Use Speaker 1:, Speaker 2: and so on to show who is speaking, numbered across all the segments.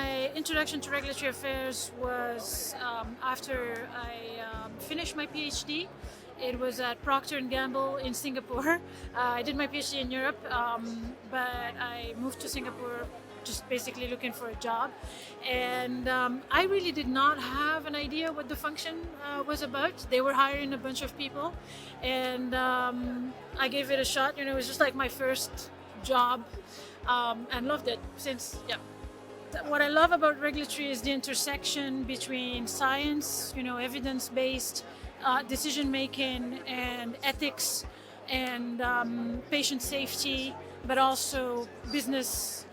Speaker 1: my introduction to regulatory affairs was after I finished my PhD. It was at Procter & Gamble in Singapore. I did my PhD in Europe, but I moved to Singapore just basically looking for a job. And I really did not have an idea what the function was about. They were hiring a bunch of people, and I gave it a shot. You know, it was just like my first job, and loved it since. Yeah. What I love about regulatory is the intersection between science, you know, evidence-based decision making and ethics and patient safety, but also business,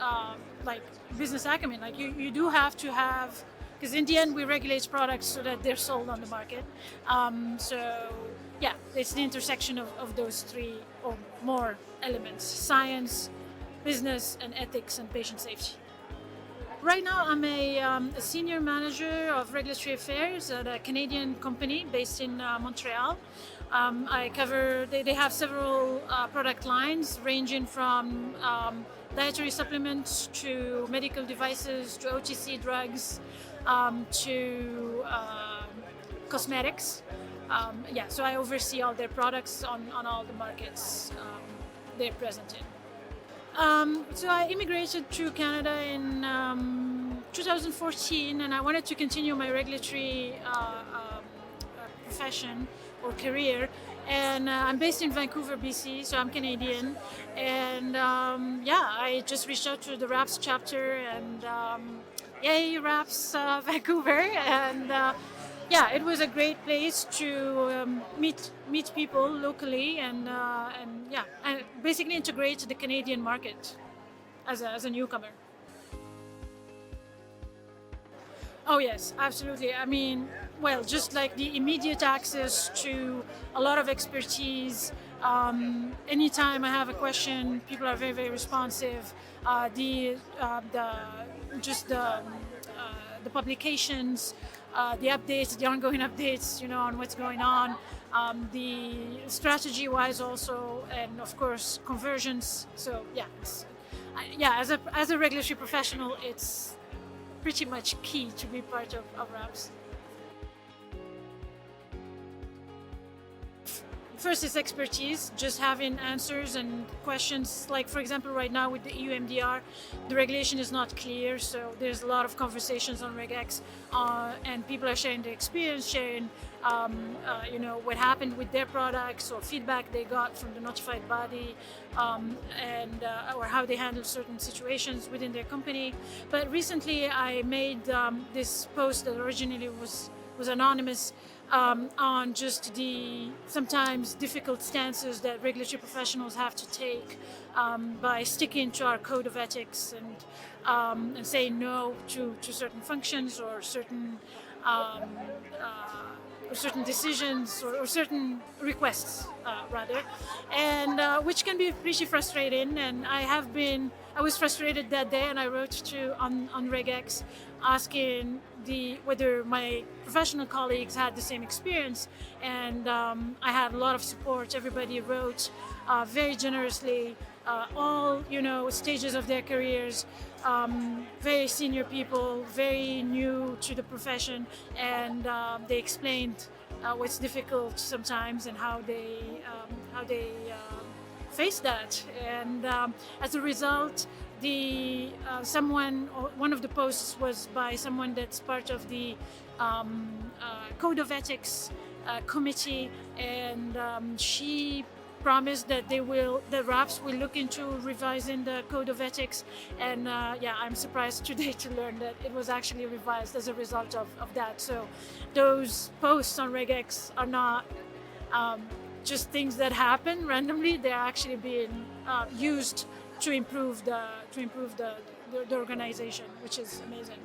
Speaker 1: like business acumen. Like you do have to have, because in the end we regulate products so that they're sold on the market. So yeah, it's the intersection of those three or more elements: science, business, and ethics and patient safety. Right now, I'm a senior manager of regulatory affairs at a Canadian company based in Montreal. I cover, they have several product lines ranging from dietary supplements to medical devices to OTC drugs to cosmetics. Yeah, so I oversee all their products on all the markets they're present in. So I immigrated to Canada in 2014, and I wanted to continue my regulatory profession or career. And I'm based in Vancouver, BC, so I'm Canadian. And yeah, I just reached out to the RAPS chapter, and yay, RAPS Vancouver. And yeah, it was a great place to meet people locally and yeah, and basically integrate the Canadian market as a newcomer. Oh yes, absolutely. I mean, well, just like the immediate access to a lot of expertise. Anytime I have a question, people are very, very responsive. The publications, the updates, the ongoing updates, you know, on what's going on, the strategy-wise also, and of course conversions. So yeah, yeah. As a regulatory professional, it's pretty much key to be part of RAPS. First is expertise, just having answers and questions. Like for example, right now with the EU MDR, the regulation is not clear, so there's a lot of conversations on regex, and people are sharing their experience, sharing you know, what happened with their products or feedback they got from the notified body, and or how they handle certain situations within their company. But recently I made this post that originally was anonymous, on just the sometimes difficult stances that regulatory professionals have to take by sticking to our code of ethics and saying no to certain functions or certain decisions or certain requests rather, and which can be pretty frustrating. And I was frustrated that day, and I wrote on regex asking whether my professional colleagues had the same experience, and I had a lot of support. Everybody wrote very generously, all, you know, stages of their careers, very senior people, very new to the profession, and they explained what's difficult sometimes and how they face that. And as a result, one of the posts was by someone that's part of the Code of Ethics committee, and she promised that the RAPS will look into revising the Code of Ethics. And yeah, I'm surprised today to learn that it was actually revised as a result of that. So those posts on regex are not just things that happen randomly. They're actually being used to improve the organization, which is amazing.